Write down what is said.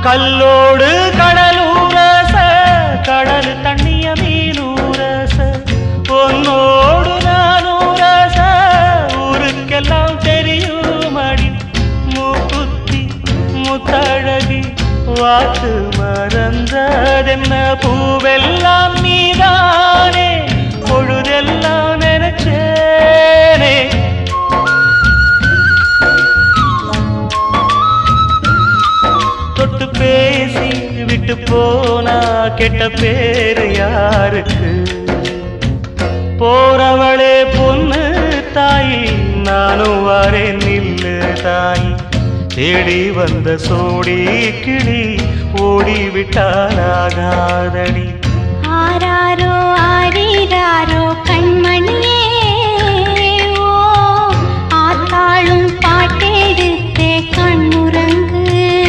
கல்லோடு கடலூரச கடல் தண்ணிய மீனூரச பொன்னோடு நானூரச ஊருக்கெல்லாம் தெரியுமடி மூக்குத்தி முத்தழகி வாக்கு மறந்ததென்ன பூவெல்லாம் நீதானே பொழுதெல்லாம் நினைச்சேனே தொட்டு பேசி விட்டு போனா கெட்ட பேரு யாருக்கு போறவளே பொண்ணு தாயி நானும் வரேன் நில்லு தாயி தேடி வந்த சோடி கிளி ஓடிவிட்டாலாகாதடி ஆராரோ ஆரீராரோ கண்மணியே ஓ ஆத்தாளும் பாட்டெடுத்தே கண்ணு